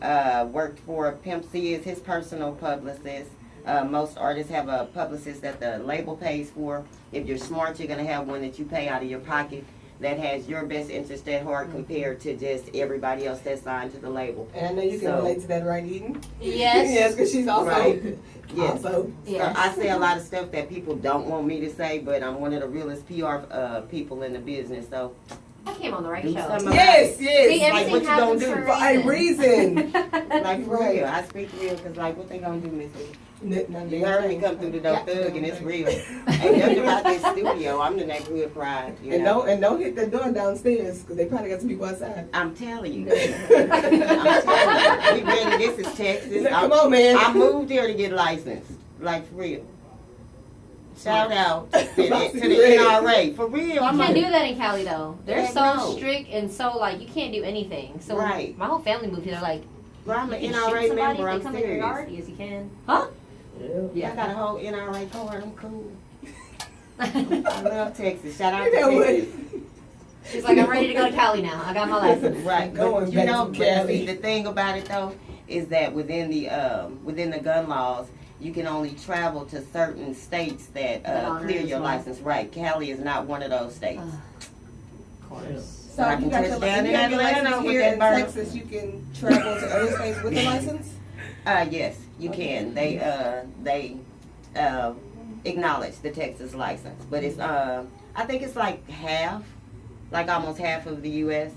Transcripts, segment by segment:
Worked for Pimp C is his personal publicist. Most artists have a publicist that the label pays for. If you're smart, you're going to have one that you pay out of your pocket that has your best interest at heart compared to just everybody else that's signed to the label. And I know you can relate to that, right, Eden? Yes. Yes, because she's also. Right. Yes. Also. Yes. So I say a lot of stuff that people don't want me to say, but I'm one of the realest PR people in the business. So I came on the right do show. something Yes, See, yes. like, what you everything gonna happens do? for For a reason. like for Right. real. I speak real because like what they gonna do, Missy? None You heard me come through the door thug and it's real. Ain't nothing about this studio. I'm the neighborhood pride. You know? And don't hit the door downstairs because they probably got some people outside. I'm telling you. I'm telling you. We ready. This is Texas. Come on, man. I moved here to get licensed. Like for real. Shout out to the NRA. For real. You I'm can't like, do that in Cali though. They're Heck so no. strict and so like you can't do anything. So Right. my whole family moved here. They're like, bro, I'm an you can shoot NRA somebody member. if I'm they come in your yard. serious. Yes, you can. Huh? Yeah. I got a whole NRA card. I'm cool. I love Texas. Shout out You to know what? Texas. She's like, I'm ready to go to Cali now. I got my license. Right. Going But you back know, to but Cali. see, the thing about it though is that within the gun laws, you can only travel to certain states that That honor clear as your well. license. Right. Cali is not one of those states. Of course. So I you can got touch your, down you in got your Atlanta license with here that in burn. Texas. You can travel to other states with a license. Yes, you can. They acknowledge the Texas license, but it's I think it's like almost half of the U.S.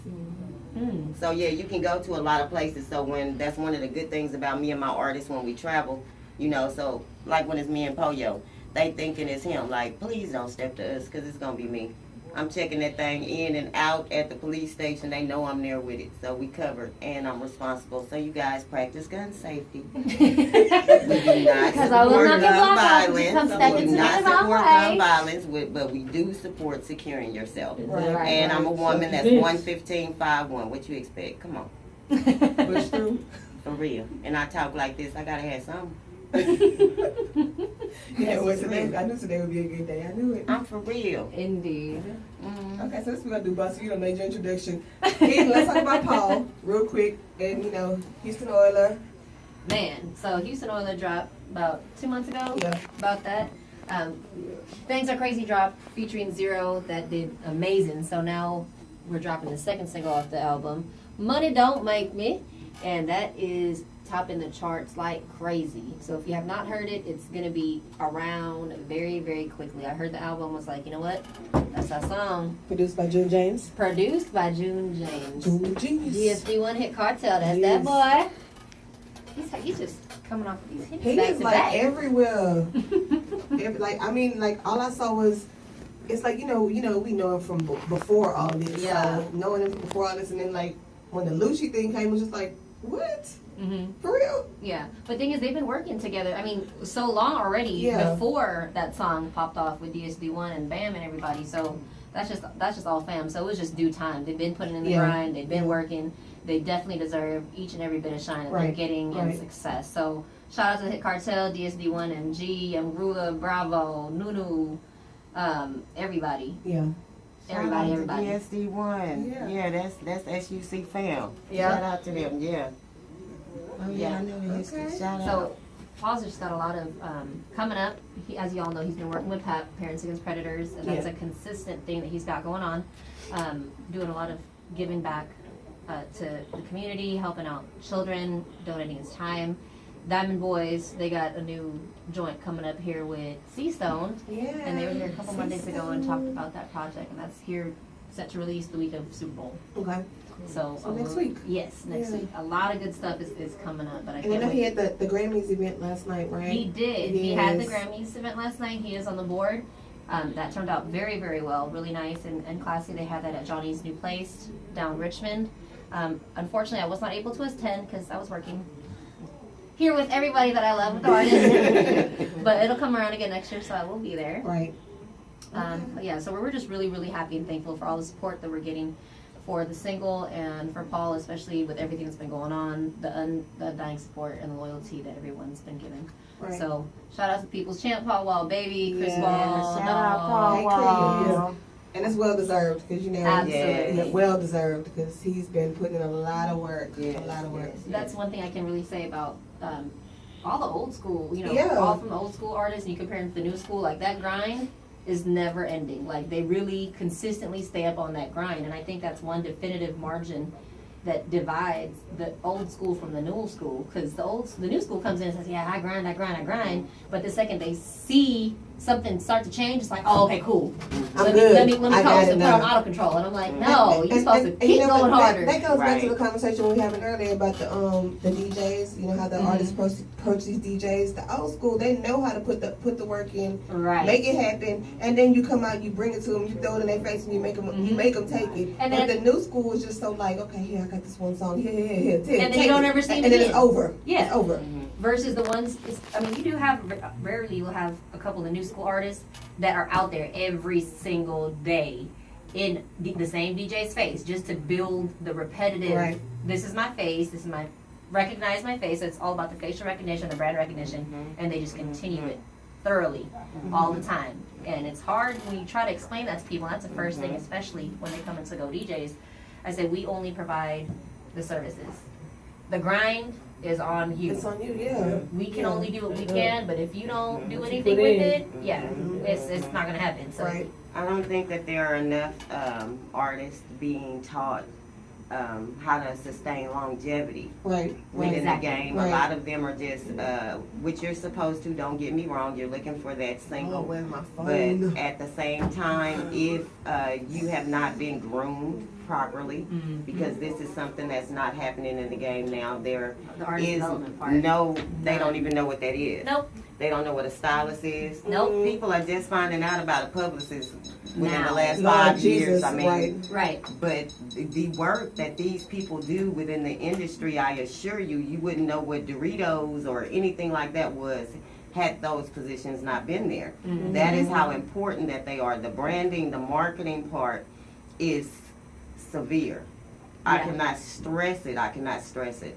Mm. So yeah, you can go to a lot of places. So that's one of the good things about me and my artists when we travel, you know. So like when it's me and Poyo, they thinking it's him. Like, please don't step to us because it's gonna be me. I'm checking that thing in and out at the police station. They know I'm there with it, so we covered and I'm responsible. So you guys practice gun safety. We do not Because I will support not get gun blocked off if you violence. come We stepping do to not me the wrong support way. gun violence, but we do support securing yourself. Right. And I'm a woman that's Yes. 115.51. What you expect? Come on, Push through. for real. And I talk like this. I gotta have something. Yeah, well, today, I knew today would be a good day. I knew it. I'm for real. Indeed. Mhm. Okay, so this we're gonna do, Buster. You done made your introduction. Eden, let's talk about Paul real quick. And you know, Houston Oiler. Man, so Houston Oiler dropped about 2 months ago. Yeah. About that. Things Are Crazy dropped featuring Zero that did amazing. So now we're dropping the second single off the album, Money Don't Make Me, and that is topping the charts like crazy. So if you have not heard it, it's gonna be around very, very quickly. I heard the album, was like, you know what? That's our song. Produced by June James. Produced by June James. June Genius. DSP One Hit Cartel. That's Yes. that boy. He's just coming off of these hits He back is to like back. everywhere. Like all I saw was, it's like, we know him from before all this. Yeah. So knowing him from before all this, and then like when the Lucci thing came, it was just like, what? Mhm. For real? Yeah, but thing is, they've been working together. I mean, so long already Yeah. before that song popped off with DSD One and Bam and everybody. So that's just all fam. So it was just due time. They've been putting in the Yeah. grind. They've been working. They definitely deserve each and every bit of shine that they're Right, getting right. and success. So shout out to the Hit Cartel, DSD One, MG, Rula, Bravo, Nunu, everybody. Yeah. Everybody, Shout out to everybody. DSD1. Yeah. Yeah, that's SUC fam. Yeah. Shout out to them. Yeah. Oh yeah, I know his. Okay. Shout out. So, Paul's just got a lot of coming up. As you all know, he's been working with PAP, Parents Against Predators, and that's Yeah. a consistent thing that he's got going on. Doing a lot of giving back to the community, helping out children, donating his time. Diamond Boys, they got a new joint coming up here with Seastone, Yeah. and they were here a couple Mondays ago and talked about that project, and that's here set to release the week of Super Bowl. Okay. So, So next week. Yes, next Yeah. week. A lot of good stuff is coming up, but I And I can't know wait. he had the Grammys event last night, right? He did. He had the Yes. Grammys event last night. He is on the board. That turned out very, very well. Really nice and classy. They had that at Johnny's New Place down Richmond. Unfortunately, I was not able to attend because I was working here with everybody that I love with the artists. But it'll come around again next year, so I will be there. Right. But yeah, so we're just really, really happy and thankful for all the support that we're getting for the single and for Paul, especially with everything that's been going on, the undying support and the loyalty that everyone's been given. Right. So shout out to People's Champ, Paul Wall, Baby, Chris Yeah, Wall, shout out Paul Hey, Wall. Chris. And it's well deserved because Absolutely. yeah, well deserved because he's been putting in a lot of work, Yes, a lot of work. yes. That's one thing I can really say about all the old school, Yeah. all from the old school artists, and you compare them to the new school, like that grind is never ending. Like they really consistently stay up on that grind, and I think that's one definitive margin that divides the old school from the new school. Because the new school comes in and says, "Yeah, I grind," but the second they see something start to change, it's like, "Oh, okay, cool. I'm Let good. me I got coast it and put on now." auto control." And I'm like, "No, you're supposed to And keep what? going harder." That goes back to Right. the conversation we were having earlier about the DJs. You know how the Mhm. artists approach these DJs. The old school, they know how to put the work in, Right. make it happen, and then you come out, you bring it to them, you throw it in their face, and you make them take it. And but then- the new school is just so like, okay, here I got this one song, here, And then take you don't it. ever see and them then it's again. over. Yeah. It's over. Versus the ones, I mean, you do have, rarely you'll have a couple of the new school artists that are out there every single day in the same DJ's face just to build the repetitive, Right. this is my face, recognize my face. It's all about the facial recognition, the brand recognition, and they just continue it thoroughly all the time. And it's hard when you try to explain that to people. That's the first thing, especially when they come in to go DJs. I say, we only provide the services. The grind is on you. It's on you, yeah. We can Yeah. only do what we can, but if you don't do What you anything put with in. it, yeah, it's not gonna happen. So Right. I don't think that there are enough artists being taught how to sustain longevity Right. within Exactly. the game. Right. A lot of them are just, which you're supposed to, don't get me wrong, you're looking for that Oh, single. where's my But phone? at the same time, if you have not been groomed properly, because this is something that's not happening in the game now, there the artist is development part. no, they don't even know what that is. Nope. They don't know what a stylist is. Nope. People are just finding out about a publicist within Now. the last Lord 5 Jesus, years. I mean, right. Right. but the work that these people do within the industry, I assure you, you wouldn't know what Doritos or anything like that was had those positions not been there. Mhm. That is how important that they are. The branding, the marketing part is severe. I Yeah. cannot stress it. I cannot stress it.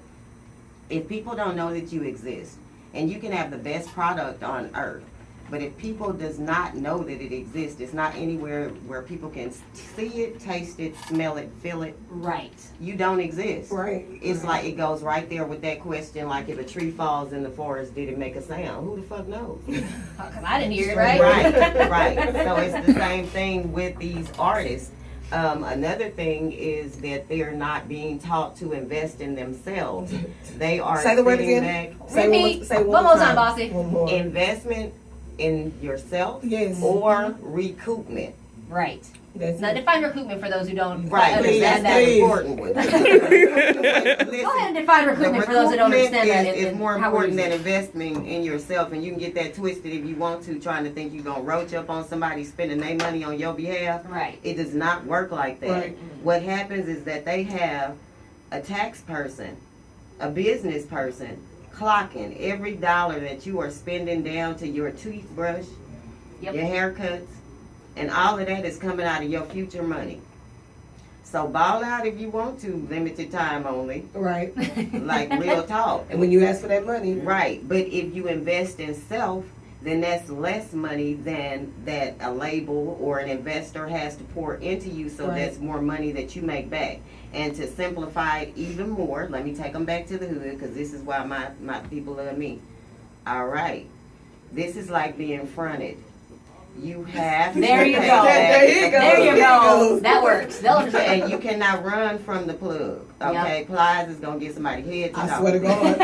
If people don't know that you exist, and you can have the best product on earth, but if people does not know that it exists, it's not anywhere where people can see it, taste it, smell it, feel it, Right. you don't exist. Right. It's like it goes right there with that question, like if a tree falls in the forest, did it make a sound? Who the fuck knows? Because I didn't hear it, right? Right, right. So it's the same thing with these artists. Another thing is that they're not being taught to invest in themselves. They are Say the word sitting again. back. Say Repeat. say One more time, bossy. One more. Investment in yourself Yes. or recoupment. Right. That's Now it. define recoupment for those who don't Right, because that's understand the that. please. important one. Go ahead and define recoupment for those who don't understand that. is and more how we're important than using it. investing in yourself, and you can get that twisted if you want to, trying to think you're gonna roach up on somebody spending their money on your behalf. Right. It does not work like that. Right. What happens is that they have a tax person, a business person, clocking every dollar that you are spending down to your toothbrush, Yep. your haircuts, and all of that is coming out of your future money. So ball out if you want to, limited time only, Right. like real talk. And when you ask for that money, Right, but if you invest in self, then that's less money than that a label or an investor has to pour into you, so Right. that's more money that you make back. And to simplify it even more, let me take them back to the hood, because this is why my people love me. All right, this is like being fronted. You have There to you pay go. back There you the go. There you plug. go. That works. They'll understand. And you cannot run from the plug, okay? Plies is gonna get somebody's head to I off. swear to God.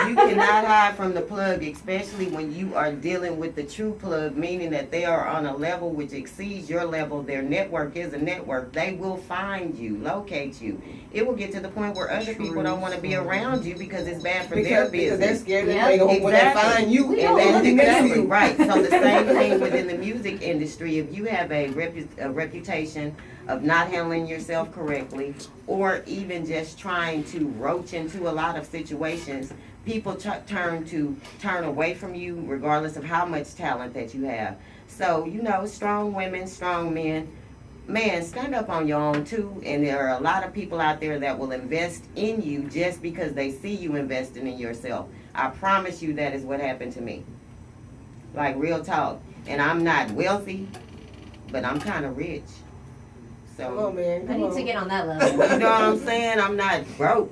You cannot hide from the plug, especially when you are dealing with the true plug, meaning that they are on a level which exceeds your level. Their network is a network. They will find you, locate you. It will get to the point where other people don't want to be around you because it's bad for their Because they're business. scared that Yeah, they gonna when they exactly. find you We and know. then they miss Exactly, you. right. So the same thing within the music industry. If you have a reputation of not handling yourself correctly, or even just trying to roach into a lot of situations, people turn away from you regardless of how much talent that you have. So, strong women, strong men, man, stand up on your own too. And there are a lot of people out there that will invest in you just because they see you investing in yourself. I promise you that is what happened to me. Like real talk. And I'm not wealthy, but I'm kind of rich. Come on, So, man. I Come need on. to get on that level. you know what I'm saying? I'm not broke.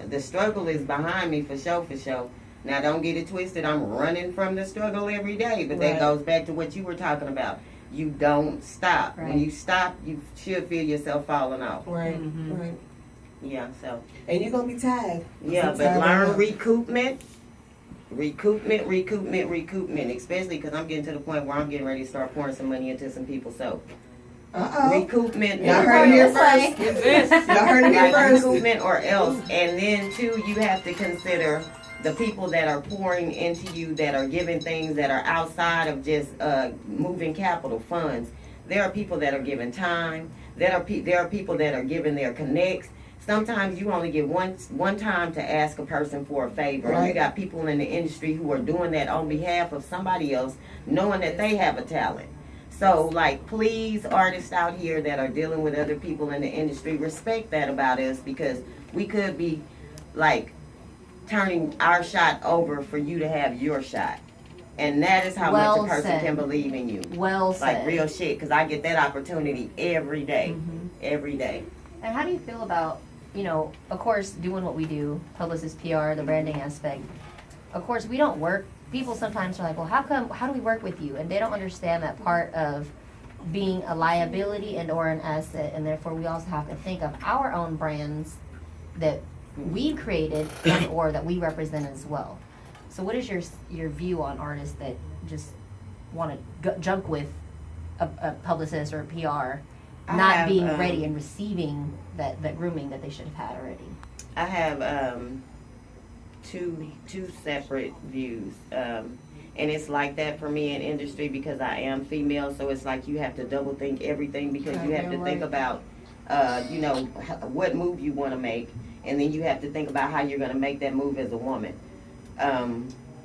The struggle is behind me for sure, for sure. Now, don't get it twisted. I'm running from the struggle every day, but that Right. goes back to what you were talking about. You don't stop. Right. When you stop, you should feel yourself falling off. Right, Mhm. right. Yeah, so. And you're gonna be tired. Yeah, I'm but tired learn of recoupment, especially because I'm getting to the point where I'm getting ready to start pouring some money into some people. So, Uh-oh. recoupment. Y'all or heard it here This way. first. Y'all heard it here Like first. recoupment or else. And then, too, you have to consider the people that are pouring into you, that are giving things that are outside of just moving capital funds. There are people that are giving time. There are people that are giving their connects. Sometimes you only get one time to ask a person for a favor. And you Right. got people in the industry who are doing that on behalf of somebody else, knowing that they have a talent. So, like, please, artists out here that are dealing with other people in the industry, respect that about us, because we could be, like, turning our shot over for you to have your shot. And that is how Well much a person said. can believe in you. Well said. Like, real shit, because I get that opportunity every day. Mhm. Every day. And how do you feel about, you know, of course, doing what we do, publicist PR, the branding aspect. Of course, we don't work. People sometimes are like, well, how do we work with you? And they don't understand that part of being a liability and or an asset. And therefore, we also have to think of our own brands that we created and or that we represent as well. So what is your view on artists that just want to jump with a publicist or a PR, I not have, being ready and receiving that grooming that they should have had already? I have two separate views. And it's like that for me in industry because I am female, so it's like you have to double think everything because you have to Goddamn think right. about, what move you want to make, and then you have to think about how you're going to make that move as a woman.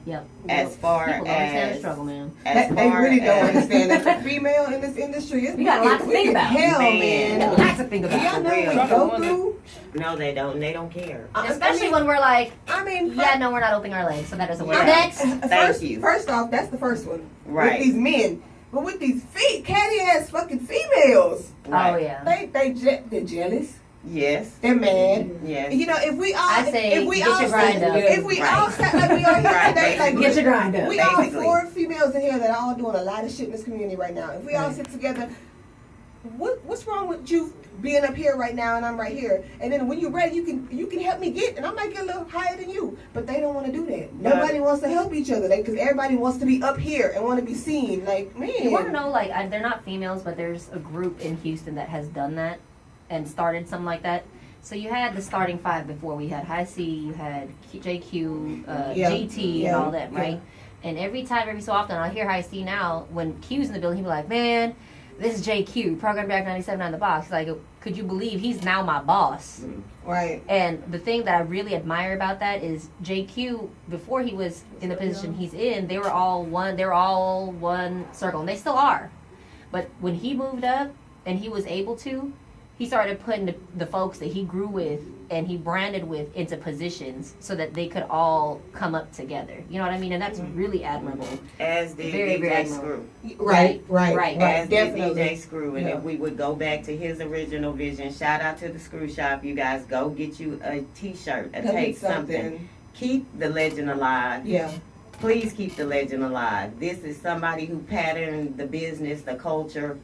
Yep. As far People don't understand the as, struggle, man. as They far really don't as, understand that. The female in this industry, We got a lot to think about. Hell, Man. man. Lots to think Do y'all about. know real. what we go through? no, they don't care. Especially when we're like, I mean, yeah, no, we're not opening our legs, so that doesn't work. Yeah. Next. Thank you. First off, that's the first one. Right. With these men. But with these catty ass fucking females, Right. Oh yeah. they're jealous. Yes. They're mad. Yes. You know, if we all, I say, if we get all, your grind up. if we all sat like we are here Right, today, like basically. Get your grind up. we all Basically. 4 females in here that are all doing a lot of shit in this community right now. If we all Right. sit together, what's wrong with you being up here right now and I'm right here? And then when you're ready, you can help me get, and I might get a little higher than you. But they don't want to do that. Nobody wants to help each other because everybody wants to be up here and want to be seen. Like, man, You want to know, like, they're not females, but there's a group in Houston that has done that and started something like that. So you had the starting 5 before. We had High C, you had JQ, Yeah. GT, Yeah. and all that, Yeah. right? And every so often, I hear High C now, when Q's in the building, he'll be like, man, this is JQ, Program Director 97 on the box. Like, could you believe he's now my boss? right? And the thing that I really admire about that is JQ, before he was in the position he's in, they were all one circle, and they still are. But when he moved up and he was able to, he started putting the folks that he grew with and he branded with into positions so that they could all come up together. You know what I mean? And that's really admirable. As did Very, very DJ admirable. Screw. Right. As did Definitely. DJ Screw. And Yeah. if we would go back to his original vision, shout out to the Screw Shop. You guys go get you a t-shirt, a Come tape, get something. Keep the legend alive. Yeah. Please keep the legend alive. This is somebody who patterned the business, the culture,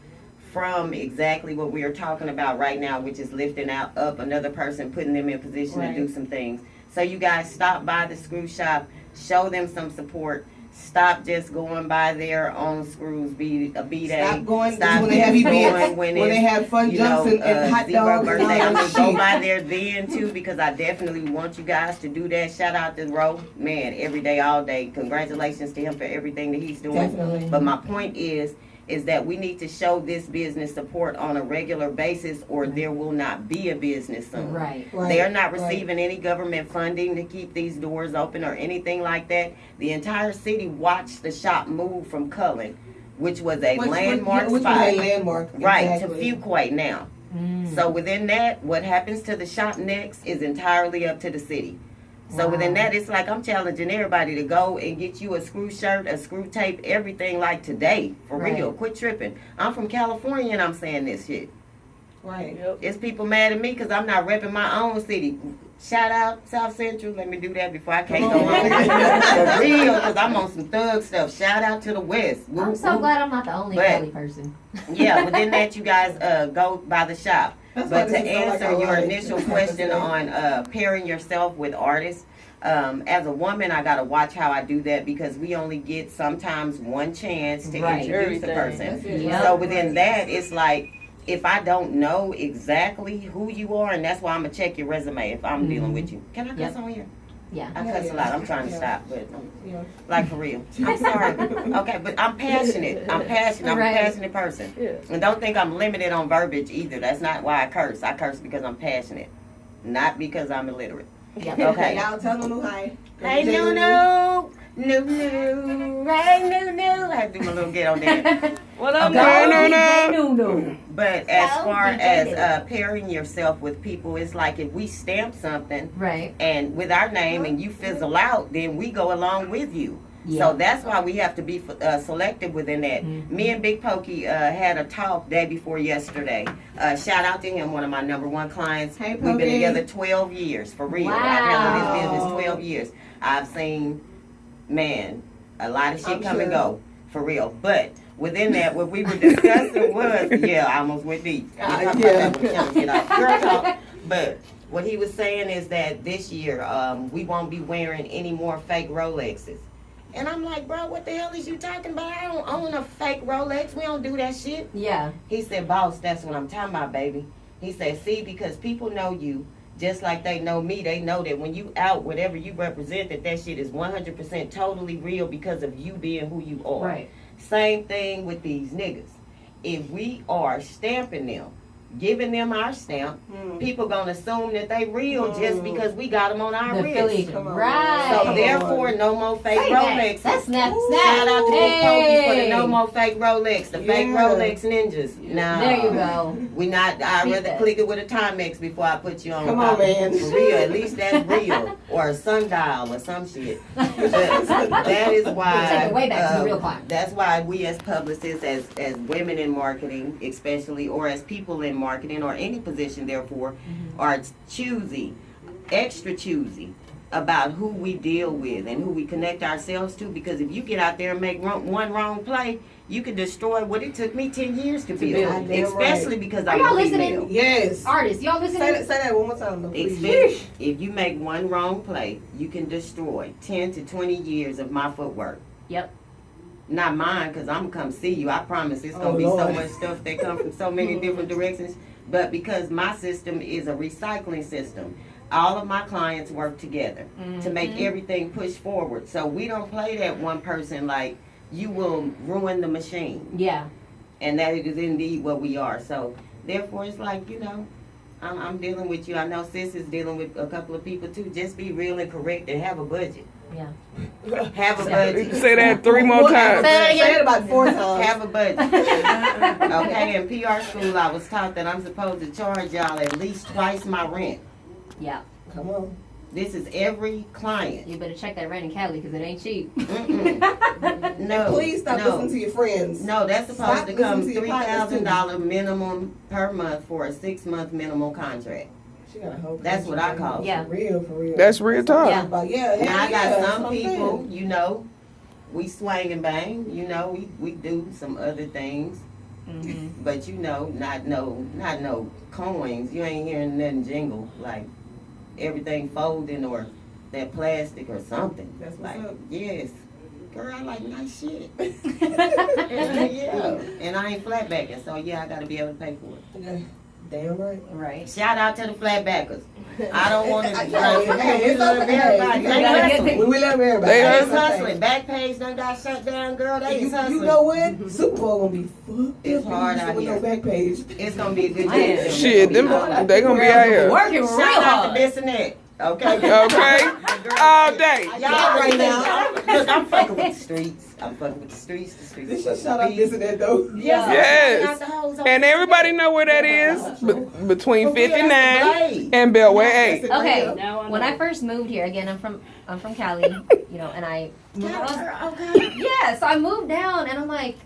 from exactly what we are talking about right now, which is lifting up another person, putting them in position Right. to do some things. So you guys stop by the Screw Shop, show them some support. Stop just going by their own screws, B-Day. Stop going Stop when they have just events, going when when they it's, have fun you jumps know, and hot zero dogs and all birthday. I that mean, go shit. by there then too, because I definitely want you guys to do that. Shout out to Ro, man, every day, all day. Congratulations to him for everything that he's doing. Definitely. But my point is that we need to show this business support on a regular basis, or there will not be a business soon. Right. Right, They are not right. receiving any government funding to keep these doors open or anything like that. The entire city watched the shop move from Cullen, which was a landmark which spot, was a landmark. right, exactly. to Fuquay now. Mm. So within that, what happens to the shop next is entirely up to the city. So within Wow. that, it's like I'm challenging everybody to go and get you a screw shirt, a screw tape, everything like today. For Right. real. Quit tripping. I'm from California and I'm saying this shit. Right. It's people mad at me because I'm not repping my own city. Shout out South Central. Let me do that before I can't go on. For real, because I'm on some thug stuff. Shout out to the West. I'm Whoop, so whoop. glad I'm not the only But- Cali person. Yeah, within that, you guys go by the shop. That's why But to this is so like answer a your life. initial That's question what on pairing yourself with artists, as a woman, I gotta watch how I do that because we only get sometimes one chance to Right. introduce a Everything. person. it. Yeah. So within that, it's like if I don't know exactly who you are, and that's why I'm gonna check your resume if I'm dealing with you. Can I cuss Yep. on here? Yeah. I Yeah, cuss yeah. a lot. I'm trying to Yeah. stop, but Yeah. like for real. I'm sorry. Okay, but I'm passionate. I'm passionate. I'm Right. a passionate person. Yeah. And don't think I'm limited on verbiage either. That's not why I curse. I curse because I'm passionate, not because I'm illiterate. Yep. Okay. Y'all tell Nunu hi. Hey, Nunu. Nunu. Hey, Nunu. I have to do my little get on there. What up, Okay. no? But as So, far DJ as Nick. pairing yourself with people, it's like if we stamp something Right. and with our name and you fizzle out, then we go along with you. Yeah. So that's why we have to be selective within that. Mm-hmm. Me and Big Pokey had a talk day before yesterday. Shout out to him, one of my #1 clients. Hey, We've been Pokey. together 12 years, for real. Wow. I've handled this business 12 years. I've seen, man, a lot of shit I'm come and sure. go, for real. But within that, what we were discussing was, yeah, I almost went deep. We'll talk about Yeah. that when it comes to get off. Girl talk. But what he was saying is that this year, we won't be wearing any more fake Rolexes. And I'm like, bro, what the hell is you talking about? I don't own a fake Rolex. We don't do that shit. Yeah. He said, boss, that's what I'm talking about, baby. He said, see, because people know you just like they know me. They know that when you out, whatever you represent, that shit is 100% totally real because of you being who you are. Right. Same thing with these niggas. If we are stamping them, giving them our stamp, people gonna assume that they real just because we got them on our The wrist. affiliation. Come on. Right. So therefore, no more fake Say that. Rolexes. That's snap, Ooh. snap. Shout out to Big Pokey for the Hey. no more fake Rolex, the fake Yeah. Rolex ninjas. Nah, There you go. We not. I'd Speak rather that. click it with a Timex before I put you on. Come on, man. For real, at least that's real, or a sundial or some shit. But that is why. Take it way back to the real clock. That's why we as publicists, as women in marketing, especially, or as people in marketing, or any position, therefore, are choosy, extra choosy about who we deal with and who we connect ourselves to. Because if you get out there and make one wrong play, you can destroy what it took me 10 years to build. build. Damn Especially because Are I'm y'all a female. listening? Yes. Artists, y'all Say that, listening? say that one more time, though, please. If you make one wrong play, you can destroy 10 to 20 years of my footwork. Yep. Not mine, because I'm going to come see you. I promise it's going Oh, to be so Lord. much stuff that come from so many different directions. But because my system is a recycling system, all of my clients work together to make everything push forward. So we don't play that one person like you will ruin the machine. Yeah. And that is indeed what we are. So therefore, it's like, you know, I'm dealing with you. I know sis is dealing with a couple of people too. Just be real and correct and have a budget. Yeah. Have a budget. Say that 3 more times. Say Say it about 4 times. Have a budget. Okay, in PR school, I was taught that I'm supposed to charge y'all at least twice my rent. Yeah. Come on. This is every client. You better check that rent in Cali because it ain't cheap. Mm-mm. No. Please stop no. listening to your friends. No, that's supposed Stop to come listening to your partners, too. $3,000 minimum per month for a 6-month minimum contract. She got a whole That's what I call it. Yeah. For real, for real. That's real talk. Yeah. About, yeah, Now I got that's some what I'm people, saying. you know, we swing and bang, you know, we do some other things. Mm-hmm. But you know, not no coins. You ain't hearing nothing jingle, like everything folding or that plastic or something. That's what's Like, up. yes. Girl, I like nice shit. Yeah. And I ain't flatbacking, so yeah, I gotta be able to pay for it. Yeah. Damn right. Right. Shout out to the flatbackers. I don't want to. Hey, We it's love okay. everybody. You They gotta get hustling. We love everybody. They They hustling. is hustling. Backpage done got shut down, girl. They You, is hustling. you know what? Super Bowl gonna be fucked It's up hard with out no here. back page. It's gonna be a good Man. day. Shit, them they gonna be out here. Working real Shout out to hard. this and that. Okay. Okay? All day. Y'all right now. Look, I'm fucking with the streets. I'm fucking with the streets. The streets. This fucking shit shout out with this me. and that though. Yes. And everybody know where that is. Between But we at the 59 Blade. and Beltway 8. Okay, Now I when know. I first moved here, again, I'm from Cali, you know, and I Okay. yeah, so I moved down, and I'm like,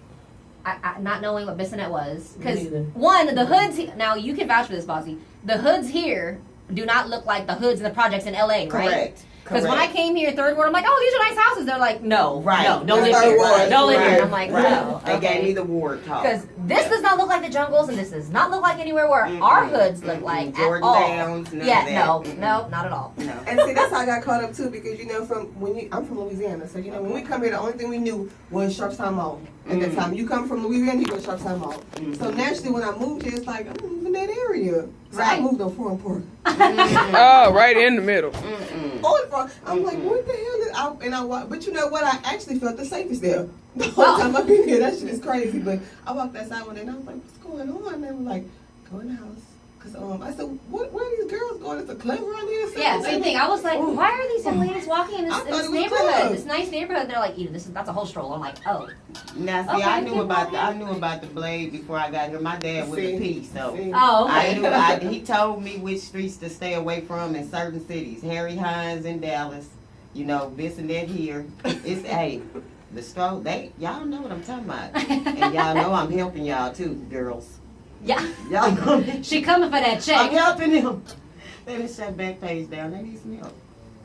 I not knowing what Bissonnette was, because Me neither. one, the hoods. Now you can vouch for this, Bossy. The hoods here do not look like the hoods in the projects in LA, right? Correct. Because when I came here, third ward, I'm like, oh, these are nice houses. They're like, no, Right. no, don't Right. live here, Right. don't live here. Right. And I'm like, Right. no, They gave me okay. the ward talk. Because this does not look like the jungles, and this does not look like anywhere where our hoods look like Jordan at all. Downs, none Yeah, of that. no, Mm-mm. no, not at all. No. And see, that's how I got caught up too, because you know, I'm from Louisiana, so you know, when we come here, the only thing we knew was Sharpstown Mall. At that time, you come from Louisiana, you go to Sharpstown Mall. So naturally, when I moved here, it's like I'm moving that area. So I Right. moved on Foreign Park. Oh, right in the middle. Mm-mm. I'm like, what the hell is I? And I walk, but you know what? I actually felt the safest there. The whole time I've been here, that shit is crazy. But I walked outside one day and I was like, what's going on? And they were like, go in the house. Cause I said, where are these girls going? It's a club around here or something? Yeah, same thing. I was like, why are these young ladies walking in I this thought it was neighborhood, clubs. this nice neighborhood? They're like, that's a whole stroll. I'm like, oh. Now see, Okay, I knew keep about walking. the Blade before I got here. My dad was a P, so See? Oh, I okay. knew. He told me which streets to stay away from in certain cities. Harry Hines in Dallas, you know, this and that here. It's the stroke. Y'all know what I'm talking about, and y'all know I'm helping y'all too, girls. Yeah. Y'all know me. She coming for that I'm check. helping them. They just shut back page down. They need some help.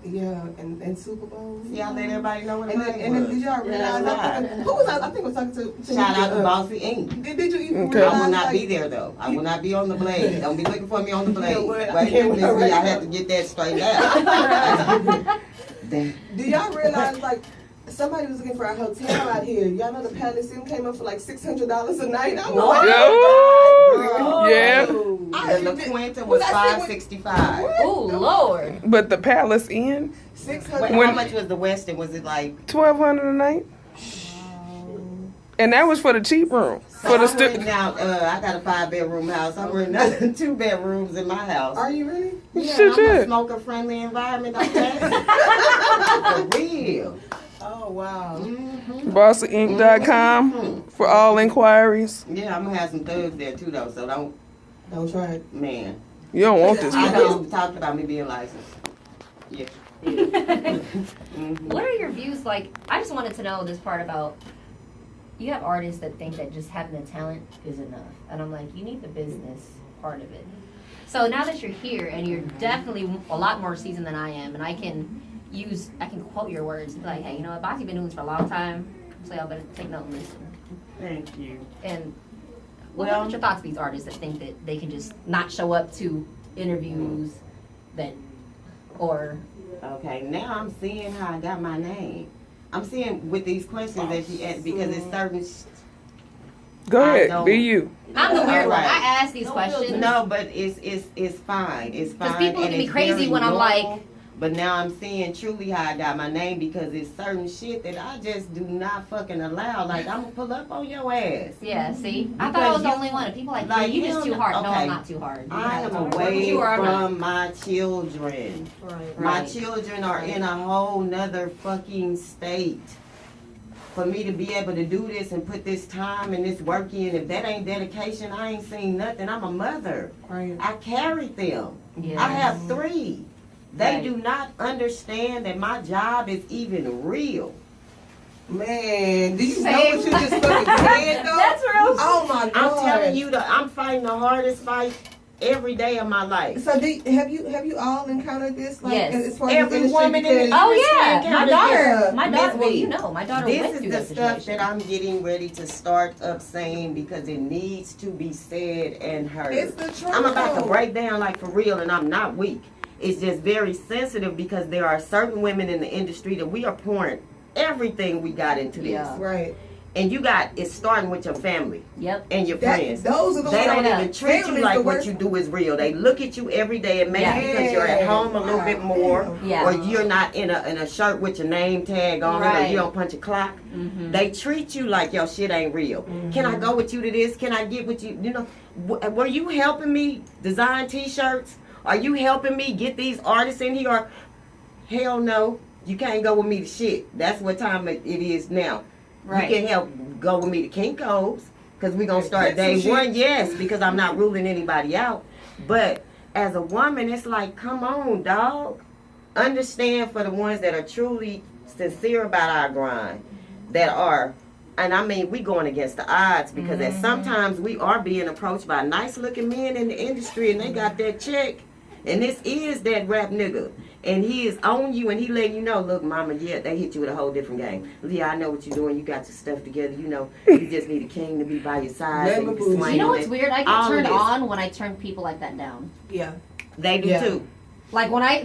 Yeah, and Super Bowl. See, I let everybody know what And it then did was. y'all realize? Yeah. Who was I think I was talking to Shout out to uh, Bossy Inc. Did you even Okay. realize? I will not like, be there though. I will not be on the blade. Don't be looking for me on the blade. know what? I Wait a can't minute, wait. I have to get that straightened out. Damn. Do y'all realize like somebody was looking for a hotel out here? Y'all know the Palace Inn came up for like $600 a night. I was Oh, like, Yo, yeah. I The La did- Quinta was was I see $565. Oh, Lord. But the Palace Inn, Wait, $600. how much was the Westin? Was it like? $1,200 a night. And that was for the cheap room. For the I'm renting out. I got a 5-bedroom house. I'm renting out 2 bedrooms in my house. Are you really? Yeah, Shit, I'm shit. a smoker-friendly environment. I'm passing. For real. Oh wow. Mm-hmm. BossyInc.com for all inquiries. Yeah, I'm gonna have some thugs there too, though. So Don't try it. man. You don't want this. I one. know. Talked about me being licensed. Yeah. What are your views like? I just wanted to know this part about. You have artists that think that just having the talent is enough, and I'm like, you need the business part of it. So now that you're here and you're definitely a lot more seasoned than I am, and I can quote your words and be like, hey, you know what, Bossy been doing this for a long time, so y'all better take note and listen. Thank you. And Well- what's your thoughts on these artists that think that they can just not show up to interviews or Okay, now I'm seeing how I got my name. I'm seeing with these questions that you asked because it's certain. Go I ahead, don't- be you. I'm the weird one. Alright. I ask these questions. No, but it's fine. It's fine. Because people look and at me it's crazy very when I'm normal. like- But now I'm seeing truly how I got my name because it's certain shit that I just do not fucking allow. Like I'm gonna pull up on your ass. Yeah, see? I thought I was the only one. And people like, Like, you just hell too no. hard. No, Okay. I'm not too hard. I am Whether away you are or not. from my children. Right. My Right. children are in a whole nother fucking state. For me to be able to do this and put this time and this work in, if that ain't dedication, I ain't seen nothing. I'm a mother. Right. I carried them. Yes. I have 3. They Right. do not understand that my job is even real. Man, do you know Same. what you just fucking said though? That's real. Oh my god. I'm telling you, I'm fighting the hardest fight every day of my life. So have you all encountered this? Like, Yes. as far as Every the industry, woman in the because- Oh, industry yeah. My encounters daughter. this. My Miss daughter, well, me. you know, my daughter This went is through the that stuff situation. that I'm getting ready to start up saying because it needs to be said and heard. It's the truth. I'm about to though. break down like for real, and I'm not weak. It's just very sensitive because there are certain women in the industry that we are pouring everything we got into this. Yeah. Right. And it's starting with your family Yep. and your That, friends. those are the They don't ones. even treat you Family is like the what worst. you do is real. They look at you every day, and maybe Yeah. because you're at home a little Wow. bit more, Yeah. or you're not in a shirt with your name tag on it, or Right. you don't punch a clock. Mm-hmm. They treat you like your shit ain't real. Can I go with you to this? Can I get with you? You know, were you helping me design T-shirts? Are you helping me get these artists in here? Or, hell no, you can't go with me to shit. That's what time it is now. Right. You can help go with me to Kinko's because we're gonna start That's some day shit. one. Yes, because I'm not ruling anybody out. But as a woman, it's like, come on, dog. Understand for the ones that are truly sincere about our grind, that are, and I mean, we going against the odds because at sometimes we are being approached by nice looking men in the industry and they got that check. And this is that rap nigga. And he is on you and he letting you know, look, mama, yeah, they hit you with a whole different game. Yeah, I know what you're doing. You got your stuff together. You know, you just need a king to be by your side. So you can swing You know on what's it. weird? I get All of turned this. on when I turn people like that down. Yeah. They do Yeah. too. Like when I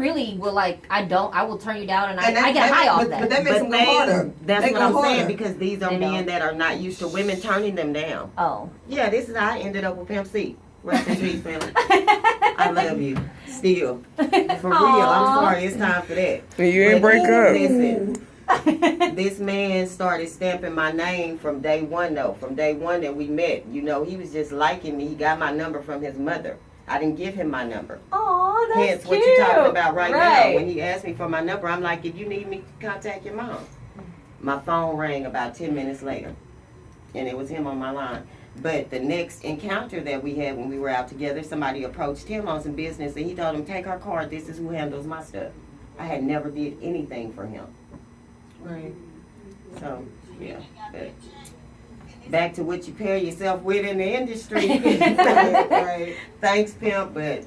really will like I will turn you down and I that- get high off but that. that makes them go harder. That's They what go I'm harder. saying because these are They men don't. that are not used to women turning them down. Oh. Yeah, this is how I ended up with Pimp C. Rest in peace, family. I love you. Still. For real. I'm sorry. It's time for that. And you ain't But break up. Listen, this man started stamping my name from day one, though. From day one that we met. You know, he was just liking me. He got my number from his mother. I didn't give him my number. Oh, that's Hence, cute. what you're talking about right now. Right. When he asked me for my number, I'm like, if you need me, contact your mom. My phone rang about 10 minutes later, and it was him on my line. But the next encounter that we had when we were out together, somebody approached him on some business, and he told him, take our card, this is who handles my stuff. I had never did anything for him. Right. So, yeah. But back to what you pair yourself with in the industry. Right. Thanks, Pimp, but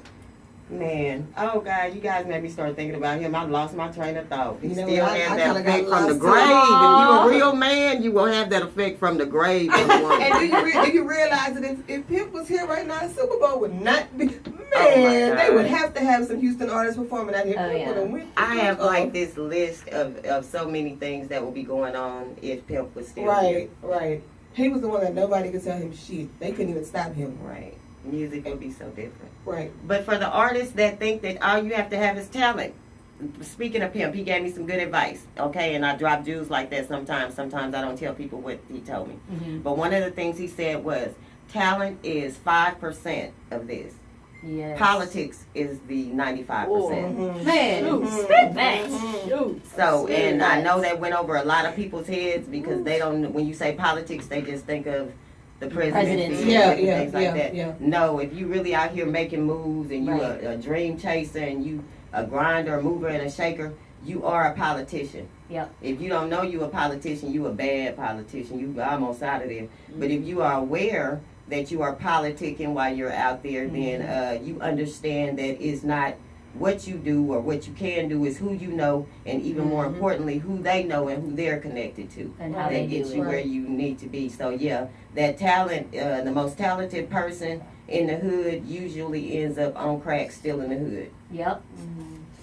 man, oh God, you guys made me start thinking about him. I lost my train of thought. He You know still what, has I that kinda got effect from the lost grave. too. If you a real man, you will have that effect from the grave. For the woman. And do you realize that if Pimp was here right now, Super Bowl would not be. Oh, my Man, they God. would have to have some Houston artists performing out here. Oh, Pimp yeah. would've went- I have like this list of so many things that will be going on if Pimp was still Right, right. He was the one that nobody could tell him shit. They couldn't even stop him. here. Right. Music would be so different. Right. But for the artists that think that all you have to have is talent, speaking of Pimp, he gave me some good advice, okay? And I drop jewels like that sometimes. Sometimes I don't tell people what he told me. But one of the things he said was, talent is 5% of this. Yes. Politics is the 95%. Man, spit that. So, and I know that went over a lot of people's heads because they don't, when you say politics, they just think of the presidency and Yeah, different yeah, things like yeah, that. yeah. No, if you really out here making moves and you Right. a dream chaser and you a grinder, a mover, and a shaker, you are a politician. Yep. If you don't know you a politician, you a bad politician. You almost out of there. But if you are aware that you are politicking while you're out there, then you understand that it's not what you do or what you can do, is who you know, and even more importantly, who they know and who they're connected to. And how That they do gets you it. where you need to be. So yeah, that talent, the most talented person in the hood usually ends up on crack, still in the hood. Yep.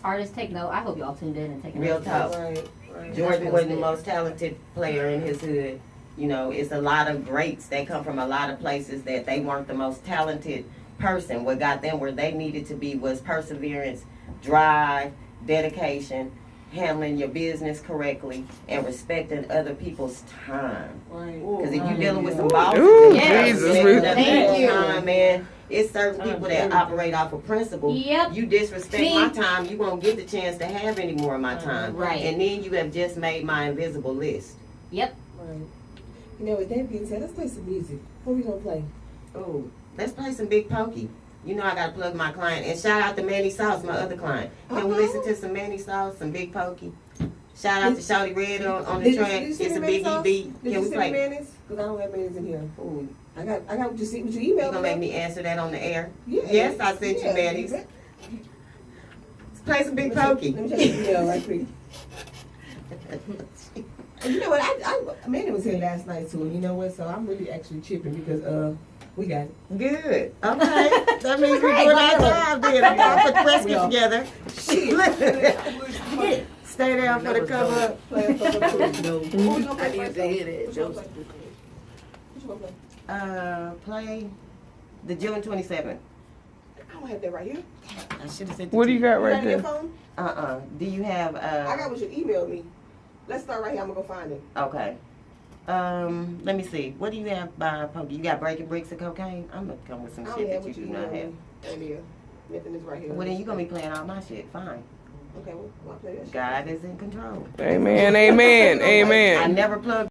Artists take note. I hope y'all tuned in and taking Real notes. talk. Right, right. Jordan real wasn't the big. most talented player in his hood. You know, it's a lot of greats that come from a lot of places that they weren't the most talented person. What got them where they needed to be was perseverance, drive, dedication, handling your business correctly, and respecting other people's time. Right. Because if you're dealing with some bosses, Ooh, Yeah. Jesus. Thank you. Time, man. It's certain people that operate off of principle. Yep. You disrespect Me. my time, you won't get the chance to have any more of my time. Right. And then you have just made my invisible list. Yep. Right. You know, with that being said, let's play some music. What we gonna play? Oh, let's play some Big Pokey. You know I gotta plug my client. And shout out to Manny Sauce, my other client. Can we listen to some Manny Sauce, some Big Pokey? Shout out to Shawty Red on the Did you- track. did you It's send a me big sauce? beat. Did Can you we send me play? mayonnaise? Because I don't have mayonnaise in here. Ooh, I got what you see, what you you emailed gonna make me answer that on the air? Yeah. Yes, I sent you Yeah. mayonnaise. Let's play some Big Let Pokey. me check the email right quick. And you know what? Manny was here last night too, and you know what? So I'm really actually chipping because we got it. Good. Okay. That means we're Great. doing our job then. I put the press kit together. Shit. Stay down for the cover up. Play a couple of tunes. No, What we gonna I play need first, to hear though? that, What you gonna Joseph. play? What you gonna play? Play the June 27th. I don't have that right here. I should have said. What do you got You right got it on your there? phone? Do you have I got what you emailed me. Let's start right here. I'm gonna go find it. Okay. Let me see. What do you have by Pokey? You got Breaking Bricks of Cocaine? I'm gonna come with some I shit only have that you what you do not emailed have. me earlier. Nothing is right here. Well, then you gonna be playing all my shit. Fine. Okay, well, I'll play that shit. God is in control. Amen, amen, I amen. never plug